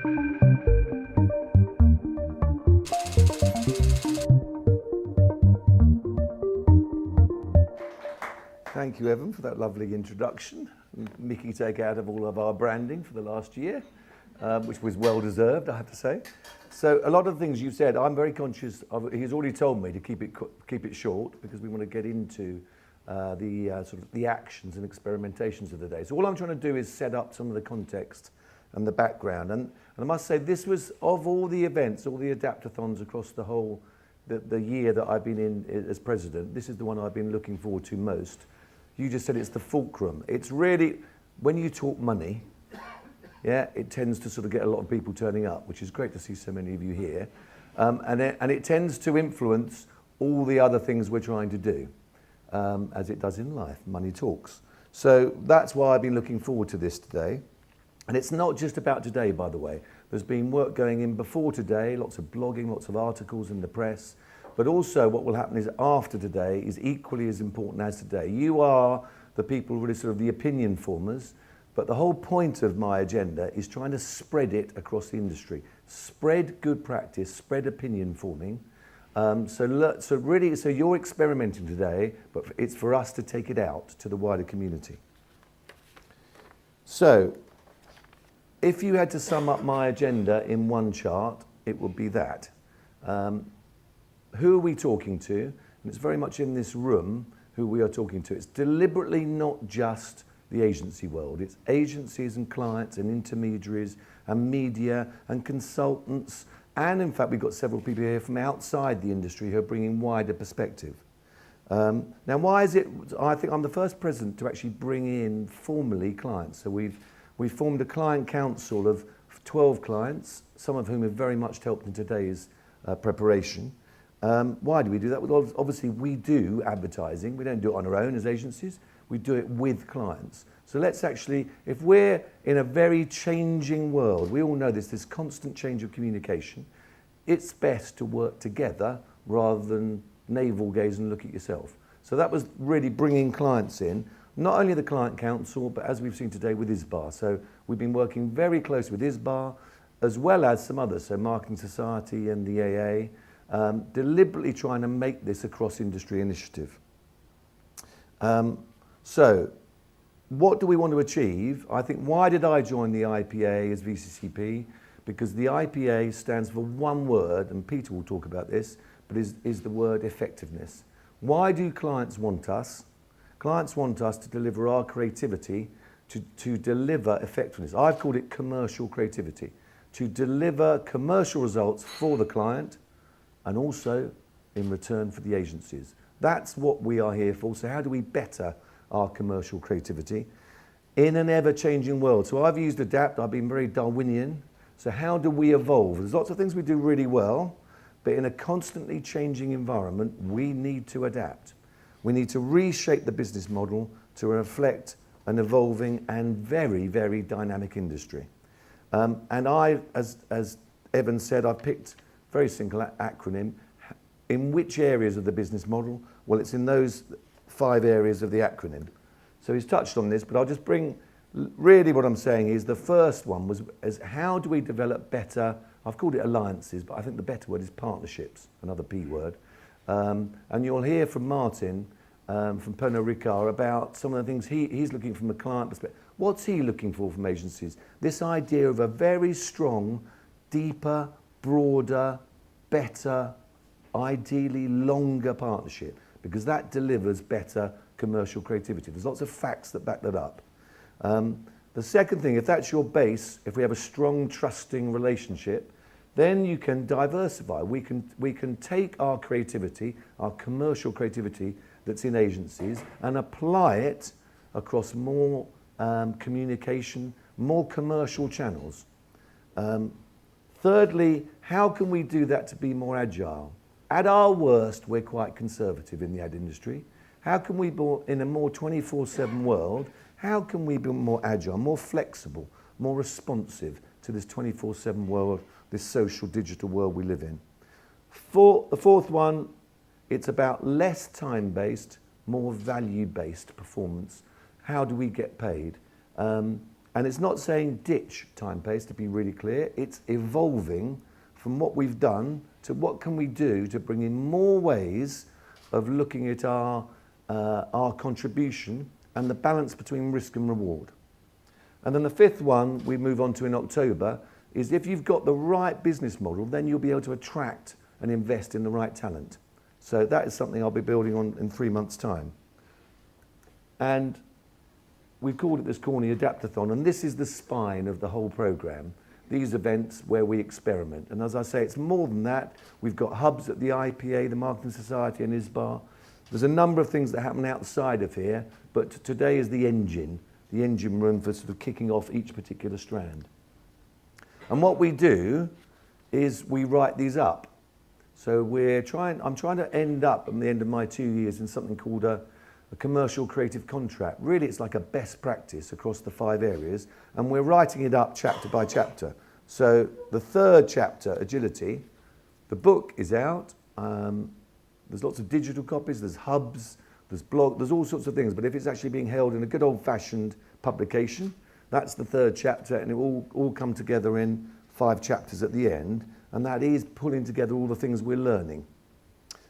Thank you, Evan, for that lovely introduction. Mickey take out of all of our branding for the last year, which was well deserved, I have to say. So a lot of the things you said, I'm very conscious of. He's already told me to keep it short because we want to get into the actions and experimentations of the day. So all I'm trying to do is set up some of the context and the background. And I must say, this was, of all the events, all the Adaptathons across the whole the year that I've been in as president, this is the one I've been looking forward to most. You just said it's the fulcrum. It's really, when you talk money, yeah, it tends to sort of get a lot of people turning up, which is great to see so many of you here. And it tends to influence all the other things we're trying to do, as it does in life. Money talks. So that's why I've been looking forward to this today. And it's not just about today, by the way. There's been work going in before today, lots of blogging, lots of articles in the press. But also what will happen is after today is equally as important as today. You are the people, really sort of the opinion formers, but the whole point of my agenda is trying to spread it across the industry. Spread good practice, spread opinion forming. So you're experimenting today, but it's for us to take it out to the wider community. So, if you had to sum up my agenda in one chart, it would be that. Who are we talking to? And it's very much in this room who we are talking to. It's deliberately not just the agency world. It's agencies and clients and intermediaries and media and consultants. And in fact, we've got several people here from outside the industry who are bringing wider perspective. Now, why is it, I think I'm the first president to actually bring in formally clients. So we've formed a client council of 12 clients, some of whom have very much helped in today's preparation. Why do we do that? Well, obviously we do advertising. We don't do it on our own as agencies. We do it with clients. So let's actually, if we're in a very changing world, we all know this constant change of communication, it's best to work together rather than navel gaze and look at yourself. So that was really bringing clients in, not only the client council, but as we've seen today with ISBA. So we've been working very closely with ISBA, as well as some others, so Marketing Society and the AA, deliberately trying to make this a cross-industry initiative. So, what do we want to achieve? I think, why did I join the IPA as VCCP? Because the IPA stands for one word, and Peter will talk about this, but is the word effectiveness. Why do clients want us? Clients want us to deliver our creativity, to deliver effectiveness. I've called it commercial creativity. To deliver commercial results for the client, and also in return for the agencies. That's what we are here for. So how do we better our commercial creativity in an ever-changing world? So I've used Adapt, I've been very Darwinian. So how do we evolve? There's lots of things we do really well, but in a constantly changing environment, we need to adapt. We need to reshape the business model to reflect an evolving and very, very dynamic industry. And I, as Evan said, I've picked very simple acronym. In which areas of the business model? Well, it's in those 5 areas of the acronym. So he's touched on this, but I'll just bring, really what I'm saying is the first one is how do we develop better, I've called it alliances, but I think the better word is partnerships, another P word. And you'll hear from Martin, from Pernod Ricard, about some of the things he's looking from a client perspective. What's he looking for from agencies? This idea of a very strong, deeper, broader, better, ideally longer partnership, because that delivers better commercial creativity. There's lots of facts that back that up. The second thing, if that's your base, if we have a strong, trusting relationship, then you can diversify. We can take our creativity, our commercial creativity that's in agencies, and apply it across more communication, more commercial channels. Thirdly, how can we do that to be more agile? At our worst, we're quite conservative in the ad industry. How can we, in a more 24/7 world, how can we be more agile, more flexible, more responsive to this 24/7 world, this social digital world we live in? The fourth one, it's about less time-based, more value-based performance. How do we get paid? And it's not saying ditch time-paced, to be really clear. It's evolving from what we've done to what can we do to bring in more ways of looking at our contribution and the balance between risk and reward. And then the fifth one we move on to in October is if you've got the right business model, then you'll be able to attract and invest in the right talent. So that is something I'll be building on in 3 months' time. And we've called it this corny Adaptathon, and this is the spine of the whole programme. These events where we experiment. And as I say, it's more than that. We've got hubs at the IPA, the Marketing Society and ISBA. There's a number of things that happen outside of here, but today is the engine room for sort of kicking off each particular strand. And what we do is we write these up. So I'm trying to end up at the end of my 2 years in something called a commercial creative contract. Really, it's like a best practice across the 5 areas, and we're writing it up chapter by chapter. So the third chapter, agility, the book is out. There's lots of digital copies, there's hubs, there's blog, there's all sorts of things, but if it's actually being held in a good old-fashioned publication, that's the third chapter, and it will all come together in 5 chapters at the end, and that is pulling together all the things we're learning.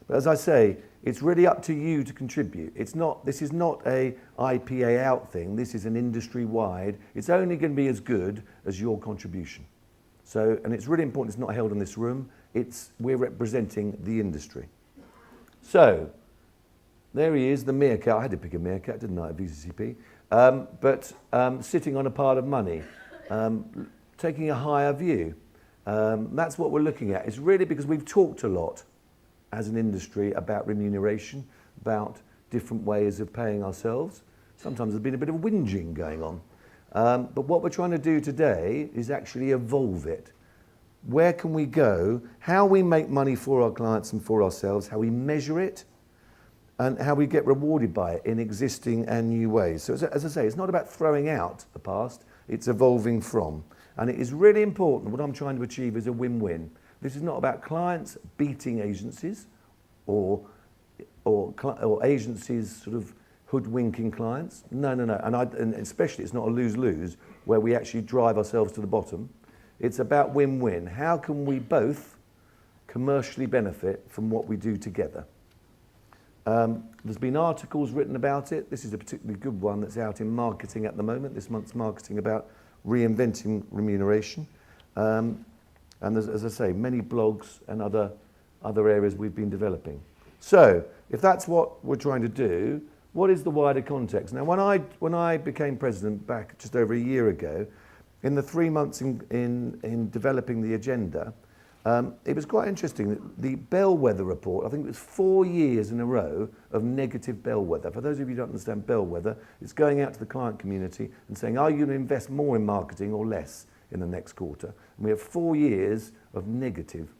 But as I say, it's really up to you to contribute. This is not a IPA out thing, this is an industry-wide. It's only going to be as good as your contribution. So, and it's really important it's not held in this room, we're representing the industry. So, there he is, the meerkat. I had to pick a meerkat, didn't I, at VCCP? Sitting on a pile of money, taking a higher view. That's what we're looking at. It's really because we've talked a lot as an industry about remuneration, about different ways of paying ourselves. Sometimes there's been a bit of whinging going on. But what we're trying to do today is actually evolve it. Where can we go? How we make money for our clients and for ourselves, how we measure it, and how we get rewarded by it in existing and new ways. So as I say, it's not about throwing out the past, it's evolving from. And it is really important, what I'm trying to achieve is a win-win. This is not about clients beating agencies or agencies sort of hoodwinking clients. No. And especially it's not a lose-lose where we actually drive ourselves to the bottom. It's about win-win. How can we both commercially benefit from what we do together? There's been articles written about it. This is a particularly good one that's out in marketing at the moment. This month's marketing about reinventing remuneration. And there's, as I say, many blogs and other areas we've been developing. So, if that's what we're trying to do, what is the wider context? Now, when I became president back just over a year ago, in the 3 months in developing the agenda, it was quite interesting. The bellwether report, I think it was 4 years in a row of negative bellwether. For those of you who don't understand bellwether, it's going out to the client community and saying, are you going to invest more in marketing or less in the next quarter? And we have 4 years of negative.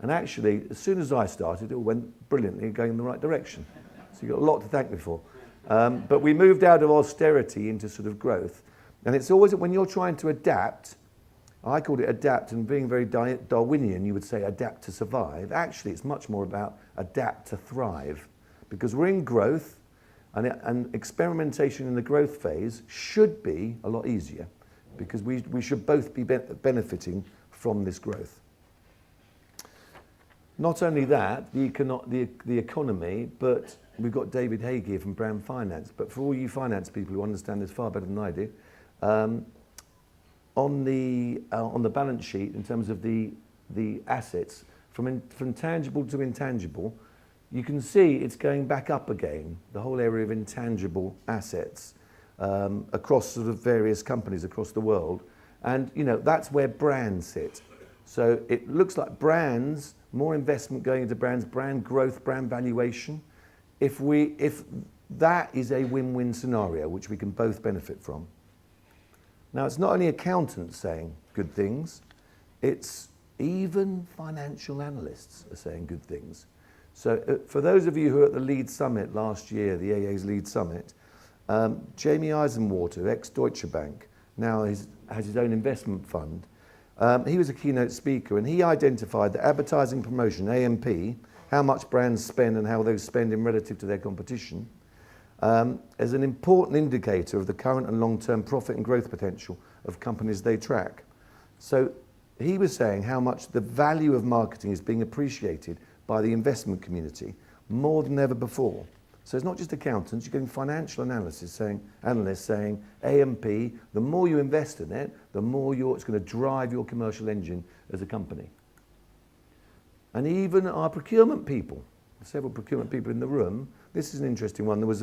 And actually, as soon as I started, it all went brilliantly going in the right direction. So you've got a lot to thank me for. But we moved out of austerity into sort of growth. And it's always when you're trying to adapt, I called it adapt, and being very Darwinian, you would say adapt to survive. Actually, it's much more about adapt to thrive, because we're in growth, and experimentation in the growth phase should be a lot easier, because we should both be benefiting from this growth. Not only that, the economy, but we've got David Haig here from Brand Finance. But for all you finance people who understand this far better than I do, on the balance sheet, in terms of the assets, from tangible to intangible, you can see it's going back up again, the whole area of intangible assets across sort of various companies across the world. And, you know, that's where brands sit. So it looks like brands, more investment going into brands, brand growth, brand valuation. If that is a win-win scenario, which we can both benefit from. Now, it's not only accountants saying good things, it's even financial analysts are saying good things. So for those of you who were at the Lead Summit last year, the AA's Lead Summit, Jamie Eisenwater, ex-Deutsche Bank, now has his own investment fund. He was a keynote speaker, and he identified that advertising promotion, AMP, how much brands spend and how those spend in relative to their competition, as an important indicator of the current and long-term profit and growth potential of companies they track. So he was saying how much the value of marketing is being appreciated by the investment community more than ever before. So it's not just accountants, you're getting financial analysts saying A&P, the more you invest in it, the more it's going to drive your commercial engine as a company. And even our procurement people, several procurement people in the room, this is an interesting one. There was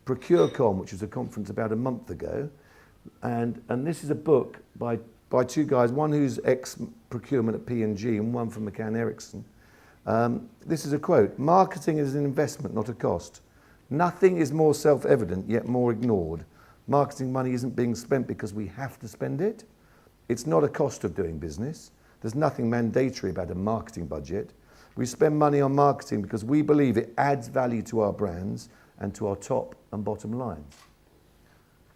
ProcureCon, which was a conference about a month ago, and this is a book by two guys, one who's ex-procurement at P&G and one from McCann Erickson. This is a quote: "Marketing is an investment, not a cost. Nothing is more self-evident, yet more ignored. Marketing money isn't being spent because we have to spend it. It's not a cost of doing business. There's nothing mandatory about a marketing budget. We spend money on marketing because we believe it adds value to our brands and to our top and bottom lines."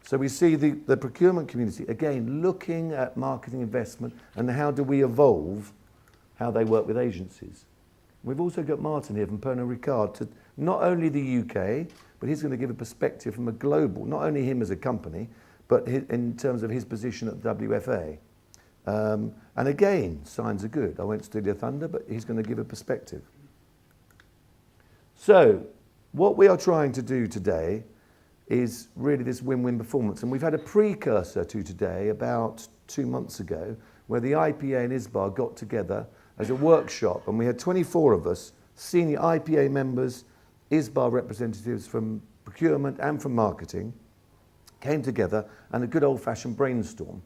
So we see the procurement community, again, looking at marketing investment and how do we evolve how they work with agencies. We've also got Martin here from Pernod Ricard to not only the UK, but he's going to give a perspective from a global, not only him as a company, but in terms of his position at the WFA. And again, signs are good. I won't steal your thunder, but he's going to give a perspective. So what we are trying to do today is really this win-win performance. And we've had a precursor to today about 2 months ago, where the IPA and ISBA got together as a workshop, and we had 24 of us, senior IPA members, ISBA representatives from procurement and from marketing, came together and a good old-fashioned brainstorm.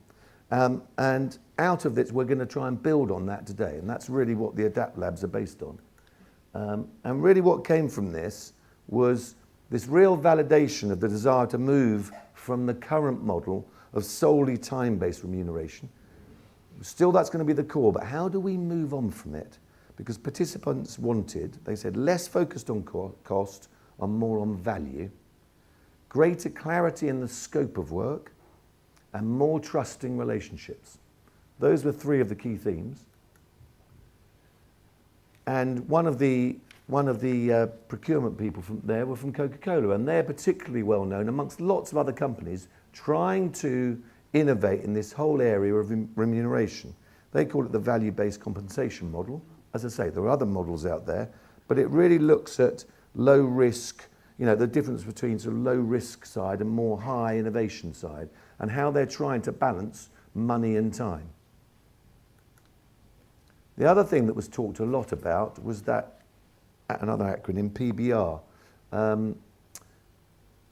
And out of this, we're going to try and build on that today, and that's really what the Adapt Labs are based on. And really what came from this was this real validation of the desire to move from the current model of solely time-based remuneration. Still, that's going to be the core, but how do we move on from it? Because participants wanted, they said, less focused on cost and more on value, greater clarity in the scope of work, and more trusting relationships. Those were 3 of the key themes. And one of the procurement people from there were from Coca-Cola, and they're particularly well known amongst lots of other companies trying to innovate in this whole area of remuneration. They call it the value-based compensation model. As I say, there are other models out there, but it really looks at low risk, the difference between sort of low risk side and more high innovation side, and how they're trying to balance money and time. The other thing that was talked a lot about was that, another acronym, PBR.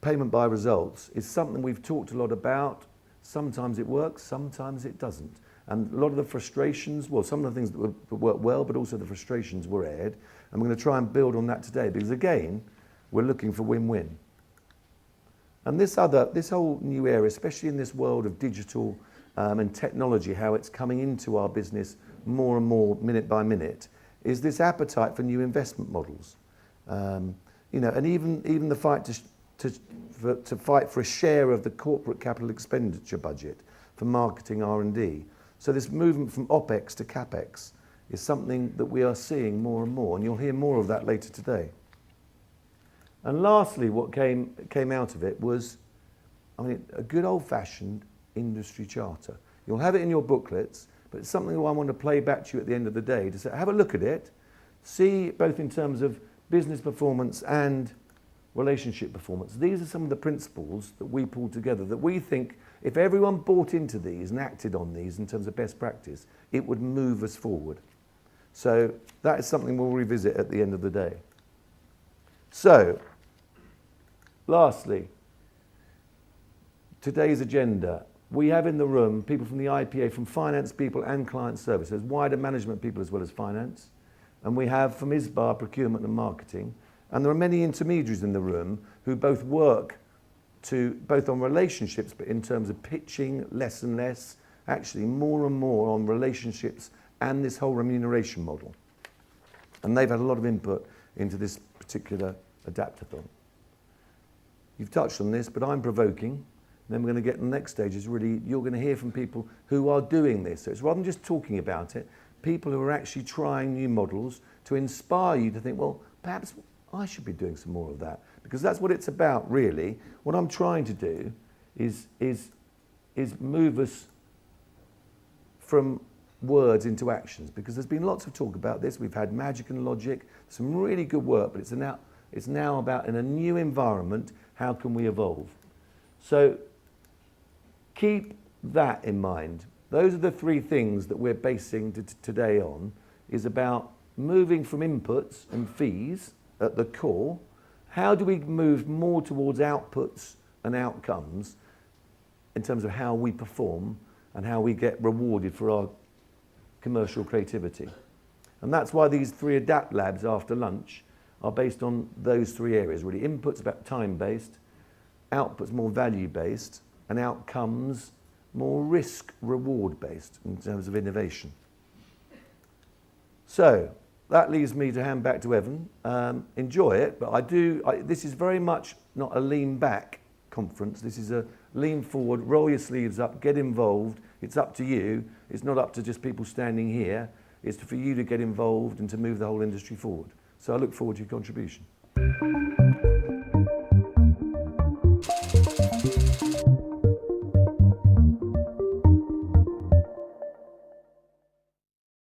Payment by results is something we've talked a lot about. Sometimes it works, sometimes it doesn't. And a lot of the frustrations, well, some of the things that work well, but also the frustrations were aired. And we're going to try and build on that today, because again, we're looking for win-win. And this whole new area, especially in this world of digital and technology, how it's coming into our business more and more minute by minute, is this appetite for new investment models. And even the fight to fight for a share of the corporate capital expenditure budget for marketing R&D. So this movement from OPEX to CAPEX is something that we are seeing more and more, and you'll hear more of that later today. And lastly, what came out of it was, a good old-fashioned industry charter. You'll have it in your booklets, but it's something that I want to play back to you at the end of the day to say, have a look at it, see both in terms of business performance and relationship performance. These are some of the principles that we pulled together that we think if everyone bought into these and acted on these in terms of best practice, it would move us forward. So that is something we'll revisit at the end of the day. So, lastly, today's agenda. We have in the room people from the IPA, from finance people and client services, wider management people as well as finance. And we have from ISBA, procurement and marketing. And there are many intermediaries in the room who both work both on relationships, but in terms of pitching less and less, actually more and more on relationships and this whole remuneration model. And they've had a lot of input into this particular Adaptathon. You've touched on this, but I'm provoking. Then we're going to get to the next stage is really, you're going to hear from people who are doing this. So it's rather than just talking about it, people who are actually trying new models to inspire you to think, well, perhaps I should be doing some more of that. Because that's what it's about, really. What I'm trying to do is move us from words into actions, because there's been lots of talk about this. We've had magic and logic, some really good work, but it's now about, in a new environment, how can we evolve? So keep that in mind. Those are the three things that we're basing today on, is about moving from inputs and fees at the core. How do we move more towards outputs and outcomes in terms of how we perform and how we get rewarded for our commercial creativity? And that's why these 3 Adapt Labs after lunch are based on those 3 areas, really. Inputs about time-based, outputs more value-based, and outcomes more risk-reward based in terms of innovation. So that leaves me to hand back to Evan. Enjoy it, but this is very much not a lean back conference. This is a lean forward, roll your sleeves up, get involved. It's up to you. It's not up to just people standing here. It's for you to get involved and to move the whole industry forward. So I look forward to your contribution.